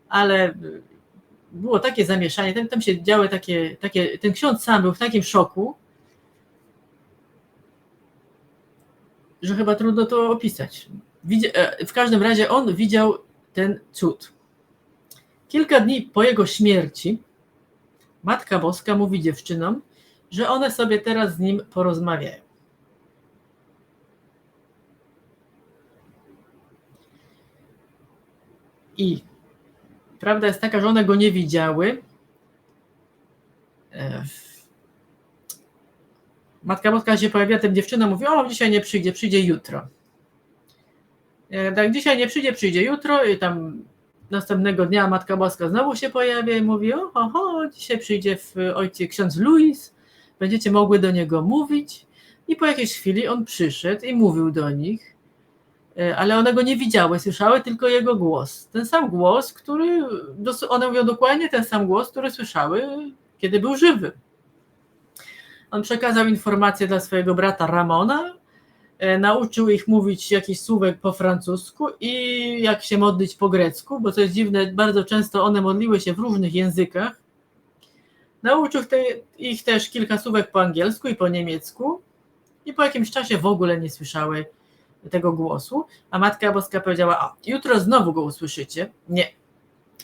ale było takie zamieszanie, tam się działy takie, ten ksiądz sam był w takim szoku, że chyba trudno to opisać. W każdym razie on widział ten cud. Kilka dni po jego śmierci Matka Boska mówi dziewczynom, że one sobie teraz z nim porozmawiają. I prawda jest taka, że one go nie widziały. Matka Boska się pojawia tym dziewczynom, mówi, o, dzisiaj nie przyjdzie, przyjdzie jutro. Tak, dzisiaj nie przyjdzie, przyjdzie jutro i tam następnego dnia Matka Boska znowu się pojawia i mówi, oho, dzisiaj przyjdzie ojciec ksiądz Luis, będziecie mogły do niego mówić. I po jakiejś chwili on przyszedł i mówił do nich, ale one go nie widziały, słyszały tylko jego głos. Ten sam głos, one mówią dokładnie ten sam głos, który słyszały, kiedy był żywy. On przekazał informację dla swojego brata Ramona, nauczył ich mówić jakiś słówek po francusku i jak się modlić po grecku, bo to jest dziwne, bardzo często one modliły się w różnych językach. Nauczył ich też kilka słówek po angielsku i po niemiecku i po jakimś czasie w ogóle nie słyszały tego głosu, a Matka Boska powiedziała, jutro znowu go usłyszycie. Nie,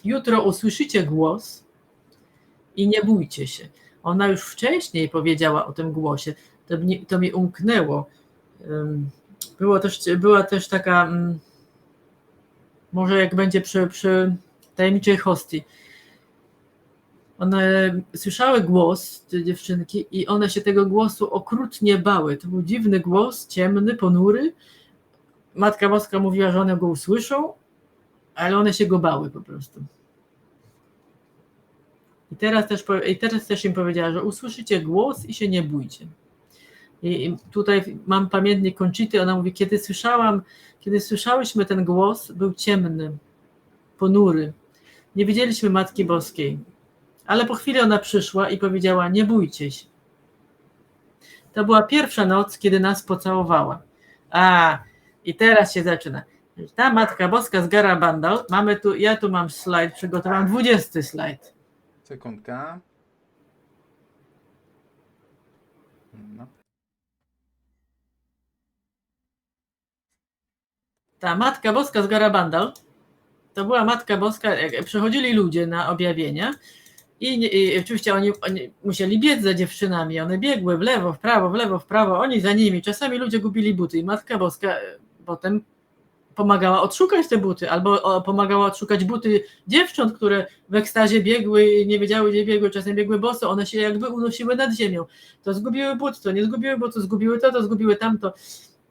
jutro usłyszycie głos i nie bójcie się. Ona już wcześniej powiedziała o tym głosie, to mi umknęło. Była też taka, może jak będzie przy tajemniczej hostii, one słyszały głos, te dziewczynki, i one się tego głosu okrutnie bały. To był dziwny głos, ciemny, ponury. Matka Boska mówiła, że one go usłyszą, ale one się go bały po prostu. I teraz też im powiedziała, że usłyszycie głos i się nie bójcie. I tutaj mam pamiętnik Conchity, ona mówi, kiedy słyszałyśmy ten głos, był ciemny, ponury. Nie widzieliśmy Matki Boskiej, ale po chwili ona przyszła i powiedziała, nie bójcie się. To była pierwsza noc, kiedy nas pocałowała. I teraz się zaczyna. Ta Matka Boska z Garabandal, ja tu mam slajd, przygotowałam 20 slajd. Sekundka. No. Ta Matka Boska z Garabandal to była Matka Boska, jak przychodzili ludzie na objawienia i oczywiście oni musieli biec za dziewczynami, one biegły w lewo, w prawo, oni za nimi, czasami ludzie gubili buty i Matka Boska potem pomagała odszukać te buty, albo pomagała odszukać buty dziewcząt, które w ekstazie biegły i nie wiedziały, gdzie biegły, czasem biegły boso, one się jakby unosiły nad ziemią. To zgubiły but, to nie zgubiły butu, zgubiły to zgubiły tamto.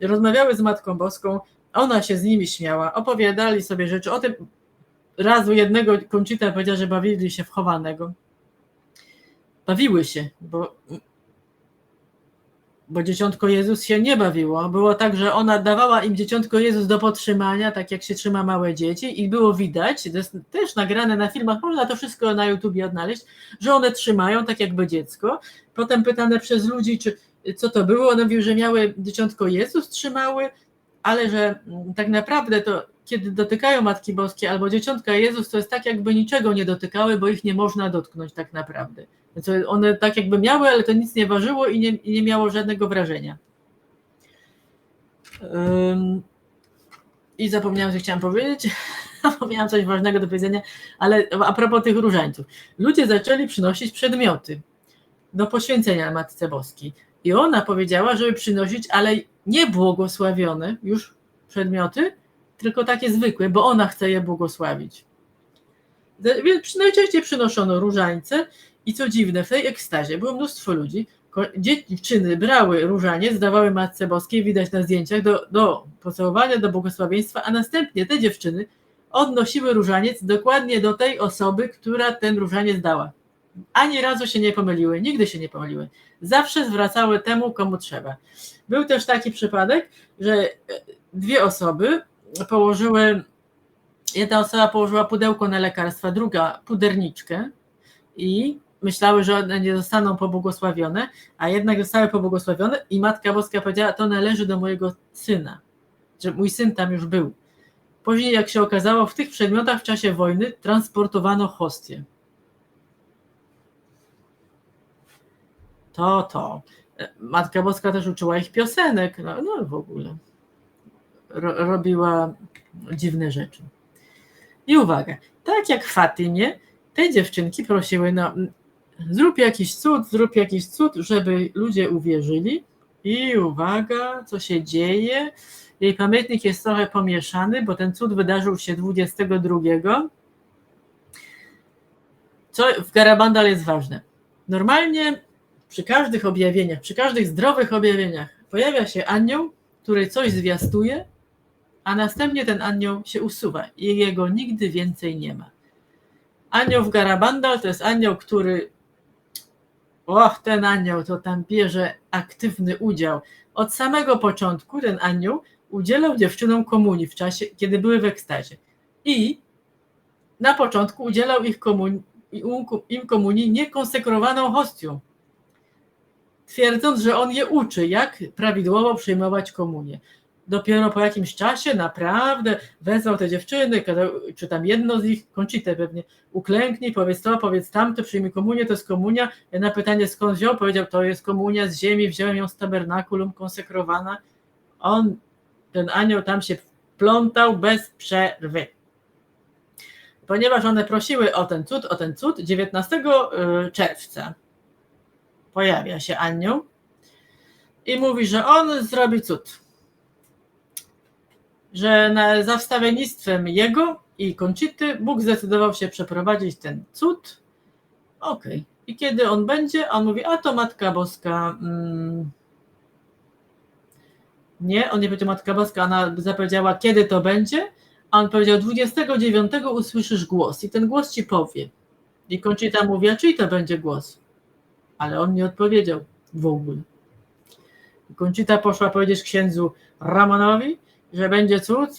Rozmawiały z Matką Boską, ona się z nimi śmiała, opowiadali sobie rzeczy. O tym razu jednego Conchita powiedziała, że bawili się w chowanego. Bawiły się, bo dzieciątko Jezus się nie bawiło. Było tak, że ona dawała im dzieciątko Jezus do podtrzymania, tak jak się trzyma małe dzieci i było widać, to jest też nagrane na filmach, można to wszystko na YouTubie odnaleźć, że one trzymają tak jakby dziecko. Potem pytane przez ludzi, co to było, one mówiły, że miały dzieciątko Jezus, trzymały, ale że tak naprawdę to kiedy dotykają Matki Boskiej albo dzieciątka Jezus, to jest tak jakby niczego nie dotykały, bo ich nie można dotknąć tak naprawdę. Więc one tak jakby miały, ale to nic nie ważyło i nie miało żadnego wrażenia. I zapomniałam, co chciałam powiedzieć. Miałam coś ważnego do powiedzenia, ale a propos tych różańców. Ludzie zaczęli przynosić przedmioty do poświęcenia Matce Boskiej. I ona powiedziała, żeby przynosić, ale nie błogosławione już przedmioty, tylko takie zwykłe, bo ona chce je błogosławić. Więc najczęściej przynoszono różańce i co dziwne, w tej ekstazie było mnóstwo ludzi, dziewczyny brały różaniec, dawały Matce Boskiej, widać na zdjęciach, do pocałowania, do błogosławieństwa, a następnie te dziewczyny odnosiły różaniec dokładnie do tej osoby, która ten różaniec dała. Ani razu się nie pomyliły, nigdy się nie pomyliły. Zawsze zwracały temu, komu trzeba. Był też taki przypadek, że dwie osoby położyły, jedna osoba położyła pudełko na lekarstwa, druga puderniczkę i myślały, że one nie zostaną pobłogosławione, a jednak zostały pobłogosławione i Matka Boska powiedziała, to należy do mojego syna, że mój syn tam już był. Później, jak się okazało, w tych przedmiotach w czasie wojny transportowano hostię. To. Matka Boska też uczyła ich piosenek, no w ogóle. Robiła dziwne rzeczy. I uwaga, tak jak w Fatimie, te dziewczynki prosiły, zrób jakiś cud, żeby ludzie uwierzyli. I uwaga, co się dzieje. Jej pamiętnik jest trochę pomieszany, bo ten cud wydarzył się 22. Co w Garabandal jest ważne. Normalnie przy każdych objawieniach, przy każdych zdrowych objawieniach pojawia się anioł, który coś zwiastuje, a następnie ten anioł się usuwa i jego nigdy więcej nie ma. Anioł w Garabandal to jest anioł, który ten anioł to tam bierze aktywny udział. Od samego początku ten anioł udzielał dziewczynom komunii w czasie, kiedy były w ekstazie. I na początku udzielał im komunii niekonsekrowaną hostią, twierdząc, że on je uczy, jak prawidłowo przyjmować komunię. Dopiero po jakimś czasie naprawdę wezwał te dziewczyny, czy tam jedno z nich, Conchitę pewnie, uklęknij, powiedz to, powiedz tamto, przyjmij komunię, to jest komunia. Na pytanie skąd wziął, powiedział, to jest komunia z ziemi, wziąłem ją z tabernakulum, konsekrowana. Ten anioł tam się plątał bez przerwy. Ponieważ one prosiły o ten cud, 19 czerwca pojawia się anioł i mówi, że on zrobi cud. Że za wstawiennictwem jego i Conchity Bóg zdecydował się przeprowadzić ten cud. Okej. I kiedy on będzie, on mówi, a to Matka Boska. Nie, on nie powiedział Matka Boska, ona zapowiedziała, kiedy to będzie, a on powiedział, 29 usłyszysz głos i ten głos ci powie. I Conchita mówi, a czyj to będzie głos? Ale on nie odpowiedział w ogóle. I Conchita poszła powiedzieć księdzu Ramonowi, że będzie cud.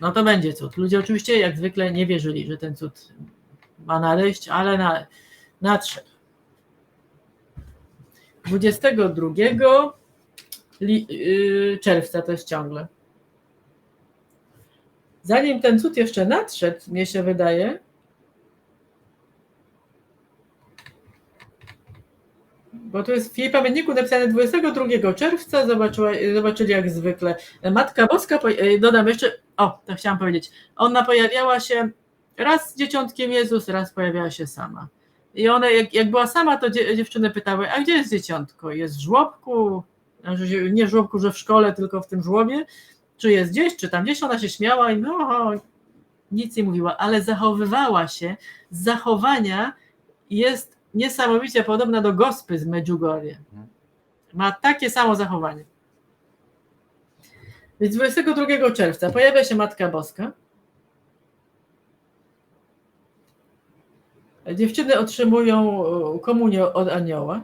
No to będzie cud. Ludzie oczywiście jak zwykle nie wierzyli, że ten cud ma nadejść, ale nadszedł. 22 czerwca to jest ciągle. zanim ten cud jeszcze nadszedł, mnie się wydaje, bo tu jest w jej pamiętniku napisane 22 czerwca, zobaczyli jak zwykle. Matka Boska, dodam jeszcze, to chciałam powiedzieć, ona pojawiała się raz z dzieciątkiem Jezus, raz pojawiała się sama. I ona, jak była sama, to dziewczyny pytały, a gdzie jest dzieciątko? Jest w żłobku? Nie w żłobku, że w szkole, tylko w tym żłobie? Czy jest gdzieś, czy tam gdzieś? Ona się śmiała i nic nie mówiła, ale zachowywała się. Z zachowania jest niesamowicie podobna do Gospy z Medjugorje. Ma takie samo zachowanie. Więc 22 czerwca pojawia się Matka Boska. Dziewczyny otrzymują komunię od anioła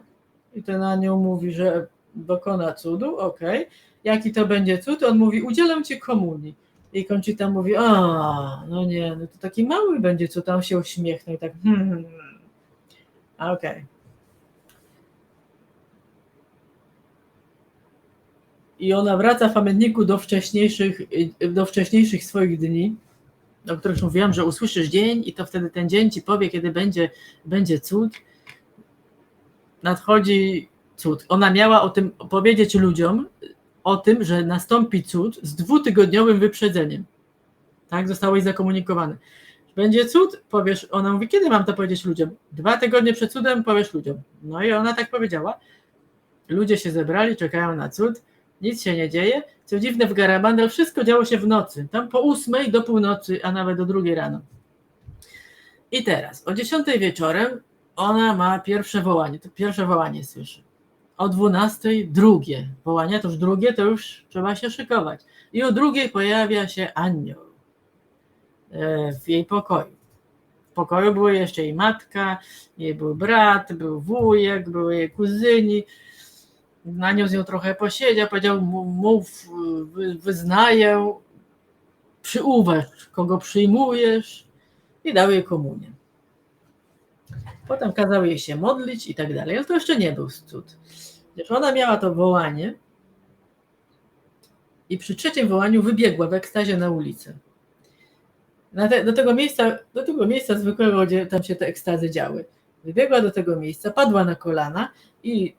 i ten anioł mówi, że dokona cudu, okej. Jaki to będzie cud? On mówi, udzielam ci komunii. I Conchita mówi, no nie, no to taki mały będzie cud, tam się uśmiechnął i tak okej. I ona wraca w pamiętniku do wcześniejszych swoich dni, o których mówiłam, że usłyszysz dzień i to wtedy ten dzień ci powie, kiedy będzie cud. Nadchodzi cud. Ona miała o tym powiedzieć ludziom, o tym, że nastąpi cud z 2-tygodniowym wyprzedzeniem. Tak zostało jej zakomunikowane. Będzie cud, powiesz, ona mówi, kiedy mam to powiedzieć ludziom? 2 tygodnie przed cudem powiesz ludziom. No i ona tak powiedziała. Ludzie się zebrali, czekają na cud, nic się nie dzieje. Co dziwne, w Garabandal wszystko działo się w nocy. Tam po 8 do północy, a nawet do 2 rano. I teraz, o 10 wieczorem ona ma pierwsze wołanie. To pierwsze wołanie słyszy. O 12 drugie wołanie, to już drugie, to już trzeba się szykować. I o 2 pojawia się anioł w jej pokoju. W pokoju były jeszcze jej matka, jej był brat, był wujek, były jej kuzyni. Anioł z nią trochę posiedział, powiedział, mów, wyznaję, przyuważ, kogo przyjmujesz, i dał jej komunię. Potem kazał jej się modlić i tak dalej, ale to jeszcze nie był cud. Ona miała to wołanie i przy 3 wołaniu wybiegła w ekstazie na ulicę. Do tego miejsca zwykłego, gdzie tam się te ekstazy działy. Wybiegła do tego miejsca, padła na kolana i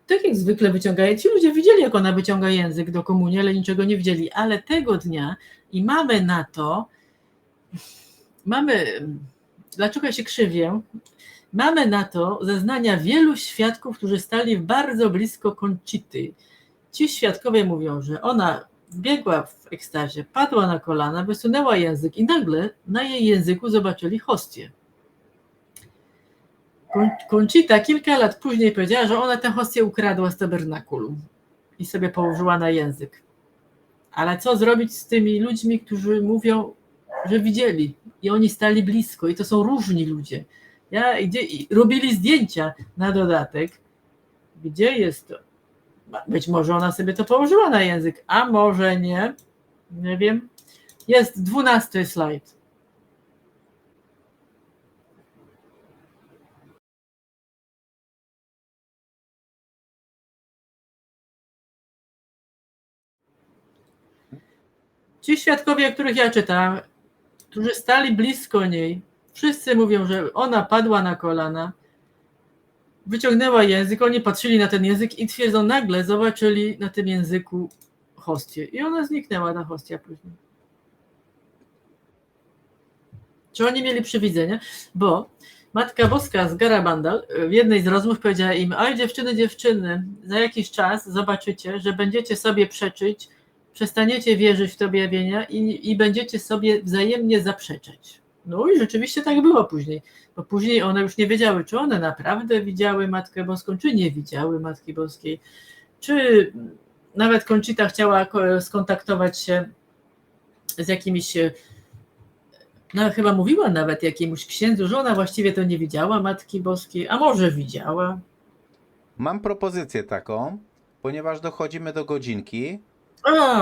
tak jak zwykle wyciągaje, ci ludzie widzieli, jak ona wyciąga język do komunii, ale niczego nie widzieli. Ale tego dnia i dlaczego ja się krzywię? Mamy na to zeznania wielu świadków, którzy stali bardzo blisko Conchity. Ci świadkowie mówią, że ona wbiegła w ekstazie, padła na kolana, wysunęła język i nagle na jej języku zobaczyli hostię. Conchita kilka lat później powiedziała, że ona tę hostię ukradła z tabernakulum i sobie położyła na język. Ale co zrobić z tymi ludźmi, którzy mówią, że widzieli i oni stali blisko i to są różni ludzie. Robili zdjęcia na dodatek. Gdzie jest to? Być może ona sobie to położyła na język, a może nie. Nie wiem. Jest 12 slajd. Ci świadkowie, o których ja czytałam, którzy stali blisko niej, wszyscy mówią, że ona padła na kolana, wyciągnęła język, oni patrzyli na ten język i twierdzą, nagle zobaczyli na tym języku hostię. I ona zniknęła, ta hostia później. Czy oni mieli przywidzenie? Bo Matka Boska z Garabandal w jednej z rozmów powiedziała im, oj dziewczyny, za jakiś czas zobaczycie, że będziecie sobie przeczyć, przestaniecie wierzyć w te objawienia i będziecie sobie wzajemnie zaprzeczać. No i rzeczywiście tak było później, bo później one już nie wiedziały, czy one naprawdę widziały Matkę Boską, czy nie widziały Matki Boskiej, czy nawet Conchita chciała skontaktować się z jakimiś, no chyba mówiła nawet jakiemuś księdzu, że ona właściwie to nie widziała Matki Boskiej, a może widziała. Mam propozycję taką, ponieważ dochodzimy do godzinki.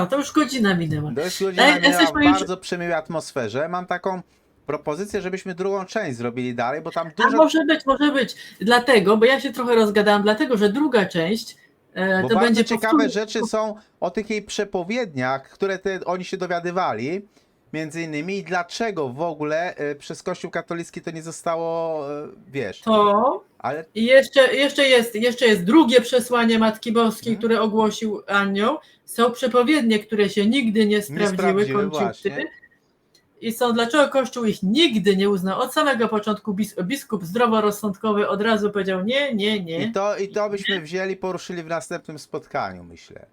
To już godzina minęła. To jest godzina minęła w bardzo przemiłej atmosferze. Mam taką propozycję, żebyśmy drugą część zrobili dalej, bo tam dużo... Może być. Dlatego, bo ja się trochę rozgadałam, dlatego, że druga część bo to bardzo będzie ciekawe rzeczy są o tych jej przepowiedniach, które oni się dowiadywali. między innymi, i dlaczego w ogóle przez Kościół katolicki to nie zostało, wiesz, To ale i jeszcze jest drugie przesłanie Matki Boskiej, które ogłosił anioł. Są przepowiednie, które się nigdy nie sprawdziły, sprawdziły, kończyły. właśnie. I są, dlaczego Kościół ich nigdy nie uznał? Od samego początku biskup zdroworozsądkowy od razu powiedział nie, nie, nie. I to byśmy wzięli, poruszyli w następnym spotkaniu, myślę.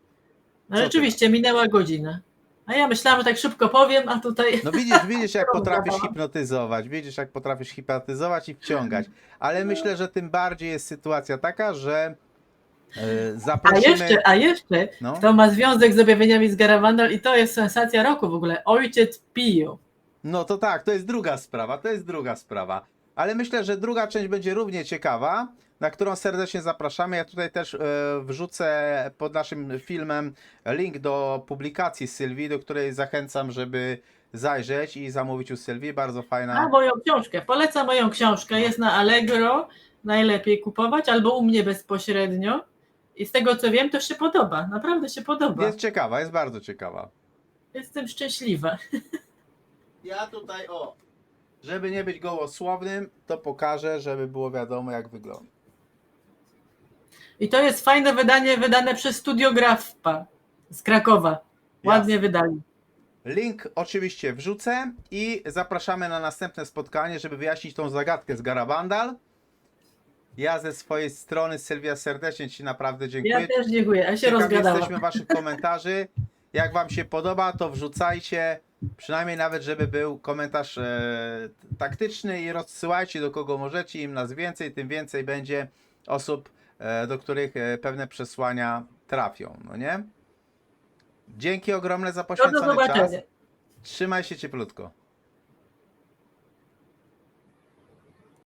No Co ty rzeczywiście, minęła godzina. A ja myślałam, że tak szybko powiem, a tutaj... No widzisz jak potrafisz hipnotyzować, widzisz jak potrafisz hipnotyzować i wciągać, ale myślę, że tym bardziej jest sytuacja taka, że zaprosimy... A jeszcze, No. kto ma związek z objawieniami z Garawandal i to jest sensacja roku w ogóle, Ojciec Pio. No to tak, to jest druga sprawa, ale myślę, że druga część będzie równie ciekawa, na którą serdecznie zapraszamy. Ja tutaj też wrzucę pod naszym filmem link do publikacji Sylwii, do której zachęcam, żeby zajrzeć i zamówić u Sylwii, bardzo fajna. A moją książkę, polecam moją książkę, jest na Allegro, najlepiej kupować, albo u mnie bezpośrednio. I z tego co wiem, to się podoba, naprawdę się podoba. Jest ciekawa, jest bardzo ciekawa. Jestem szczęśliwa. Ja tutaj, żeby nie być gołosłownym, to pokażę, żeby było wiadomo, jak wygląda. I to jest fajne wydanie, wydane przez Studiografa z Krakowa. Ładnie Jasne. wydali. Link oczywiście wrzucę i zapraszamy na następne spotkanie, żeby wyjaśnić tą zagadkę z Garabandal. Ja ze swojej strony, Sylwia, serdecznie Ci naprawdę dziękuję. Ja też dziękuję, ja się Ciekawi rozgadałam. jesteśmy Waszych komentarzy. Jak Wam się podoba, to wrzucajcie. Przynajmniej nawet, żeby był komentarz taktyczny i rozsyłajcie do kogo możecie. Im nas więcej, tym więcej będzie osób, do których pewne przesłania trafią. No nie? Dzięki ogromne za Do poświęcony czas. zobaczenia. Trzymaj się cieplutko.